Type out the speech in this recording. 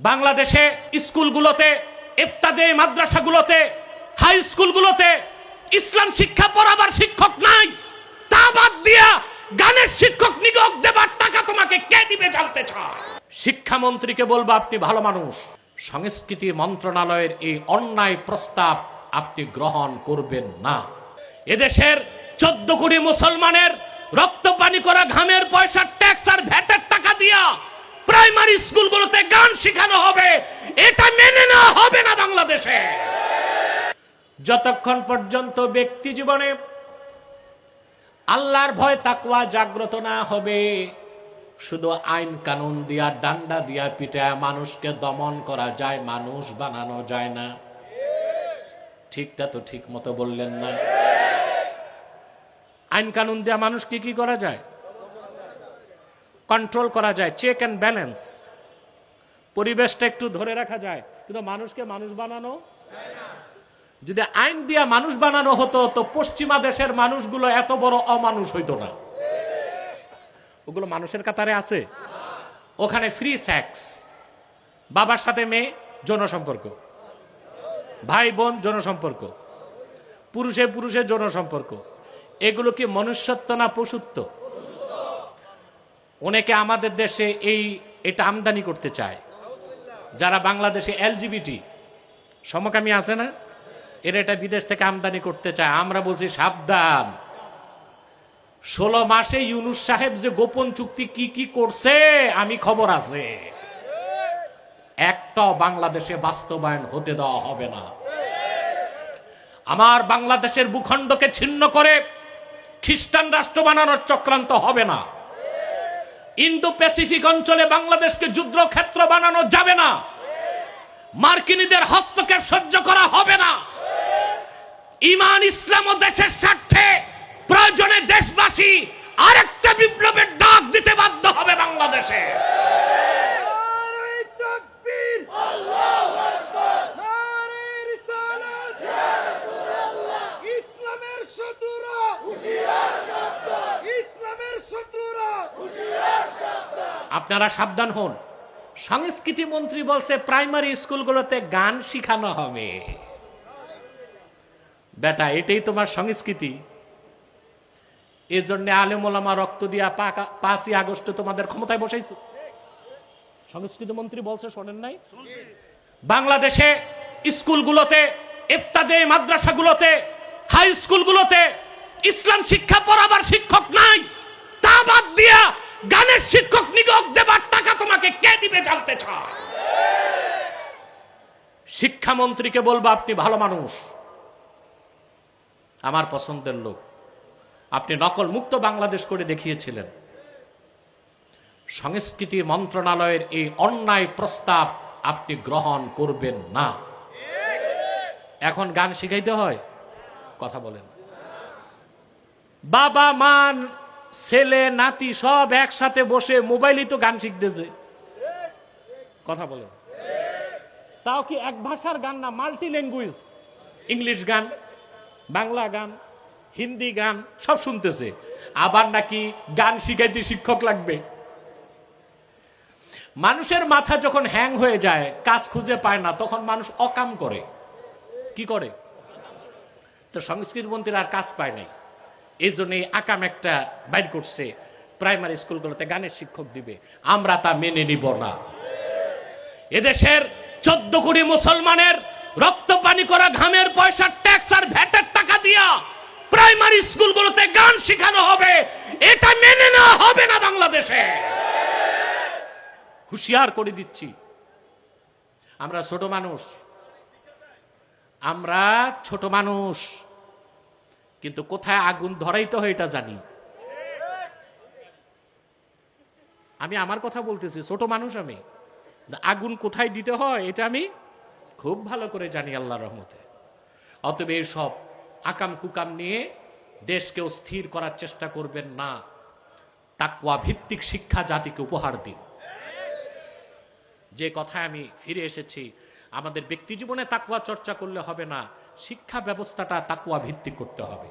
বাংলাদেশে স্কুলগুলোতে, ইফতাদে মাদ্রাসাগুলোতে, হাই স্কুলগুলোতে ইসলাম শিক্ষা পড়াবার শিক্ষক নাই। তা বাদ দিয়া গানের শিক্ষক নিয়োগ দেবার টাকা তোমাকে কে দিবে জানতে চায়। শিক্ষামন্ত্রীকে বলবো, আপনি ভালো মানুষ, সংস্কৃতি মন্ত্রণালয়ের এই অন্যায় প্রস্তাব আপনি গ্রহণ করবেন না। এদেশের 14 কোটি মুসলমানের রক্ত পানি করা ঘামের পয়সা, ট্যাক্স আর ভ্যাটের টাকা দিয়া প্রাইমারি স্কুলগুলোতে গান শেখানো হবে, এটা মেনে নেওয়া হবে না বাংলাদেশে। যতক্ষণ পর্যন্ত ব্যক্তি জীবনে আল্লাহর ভয় তাকওয়া জাগ্রত না হবে, শুধু আইন কানুন দিয়া, ডান্ডা দিয়া পিটায় মানুষকে দমন করা যায়, মানুষ বানানো যায় না। ঠিকটা তো ঠিক মতো বললেন না? আইন কানুন দিয়া মানুষকে কি করা যায়? কন্ট্রোল করা যায়, চেক অ্যান্ড ব্যালেন্স, পরিবেশটা একটু ধরে রাখা যায়, কিন্তু মানুষকে মানুষ বানানো যায় না। যদি আইন দিয়া মানুষ বানানো হতো তো পশ্চিমা দেশের মানুষগুলো এত বড় অমানুষ হইতো না। ওগুলো মানুষের কাতারে আছে। ওখানে ফ্রি সেক্স, বাবার সাথে মেয়ে যৌন সম্পর্ক, ভাই বোন যৌন সম্পর্ক, পুরুষে পুরুষের যৌন সম্পর্ক। এগুলো কি মনুষ্যত্ব না পশুত্ব? অনেকে আমাদের দেশে এটা আমদানি করতে চায়। যারা বাংলাদেশে এলজিবিটি সমকামী আছে না, এরা এটা বিদেশ থেকে আমদানি করতে চায়। আমরা বলছি সাবধান। 16 মাসে ইউনূস সাহেব যে গোপন চুক্তি কি কি করছে আমি খবর আছে, একটাও বাংলাদেশে বাস্তবায়ন হতে দেওয়া হবে না। আমার বাংলাদেশের ভূখণ্ডকে ছিন্ন করে খ্রিস্টান রাষ্ট্র বানানোর চক্রান্ত হবে না। ইন্দো প্যাসিফিক অঞ্চলে বাংলাদেশকে যুদ্ধক্ষেত্র বানানো যাবে না। মার্কিনীদের হস্তক্ষেপ সহ্য করা হবে না। ঈমান ইসলাম ও দেশের স্বার্থে প্রয়োজনে দেশবাসী আরেকটা বিপ্লবের ডাক দিতে বাধ্য হবে বাংলাদেশে। আপনারা সাবধান হন। সংস্কৃতি মন্ত্রী বলছে প্রাইমারি স্কুলগুলোতে গান শিখানো হবে। বেটা, এটাই তোমার সংস্কৃতি? এই জন্য আলেম ওলামা রক্ত দিয়া 5ই আগস্ট তোমাদের ক্ষমতায় বসাইছে। সংস্কৃতি মন্ত্রী বলছে, শোনেন নাই? বাংলাদেশে স্কুলগুলোতে, ইফতাদে মাদ্রাসাগুলোতে, হাই স্কুলগুলোতে ইসলাম শিক্ষা পড়াবার শিক্ষক নাই। তা বাদ দিয়া গানের শিক্ষক নিয়োগ দেবার টাকা তোমাকে কে দিবে জানতে চায়। শিক্ষামন্ত্রীকে বলবো, আপনি ভালো মানুষ, আমার পছন্দের লোক। আপনি নকল মুক্ত বাংলাদেশ করে দেখিয়েছিলেন। সংস্কৃতি মন্ত্রণালয়ের এই অন্যায় প্রস্তাব আপনি গ্রহণ করবেন না। এখন গান শিখাইতে হয়? কথা বলেন। বাবা মা ছেলে নাতি সব একসাথে বসে মোবাইলই তো গান শিখতেছে। কথা বলেন। তাও কি এক ভাষার গান না, মাল্টি ল্যাঙ্গুয়েজ, ইংলিশ গান, বাংলা গান, হিন্দি গান সব শুনতেছে। আবার নাকি গান শিখাইতে শিক্ষক লাগবে। মানুষের মাথা যখন হ্যাং হয়ে যায়, কাজ খুঁজে পায় না, তখন মানুষ অকাম করে। কি করে? তো সংস্কৃতি মন্ত্রী আর কাজ পায় নাই, এই জন্য আকাম একটা বাইর করছে, প্রাইমারি স্কুলগুলোতে গানের শিক্ষক দিবে। আমরা তা মেনে নিব না। এদেশের 14 কোটি মুসলমানের রক্ত পানি করা ঘামের পয়সা, ট্যাক্স আর ভ্যাটের টাকা দিয়া প্রাইমারি স্কুলগুলোতে গান শেখানো হবে, এটা মেনে নেওয়া হবে না বাংলাদেশে। হুঁশিয়ার করে দিচ্ছি। আমরা ছোট মানুষ, কিন্তু কোথায় আগুন ধরাইতে হয় এটা জানি। আমি আমার কথা বলতেছি, ছোট মানুষ আমি, আগুন কোথায় দিতে হয় এটা আমি খুব ভালো করে জানি আল্লাহর রহমতে। অতএব এই সব আকাম কুকাম নিয়ে দেশকে স্থির করার চেষ্টা করবেন না। তাকওয়া ভিত্তিক শিক্ষা জাতিকে উপহার দিন। যে কথায় আমি ফিরে এসেছি, আমাদের ব্যক্তি জীবনে তাকওয়া চর্চা করলে হবে না, শিক্ষা ব্যবস্থাটা তাকওয়া ভিত্তিক করতে হবে।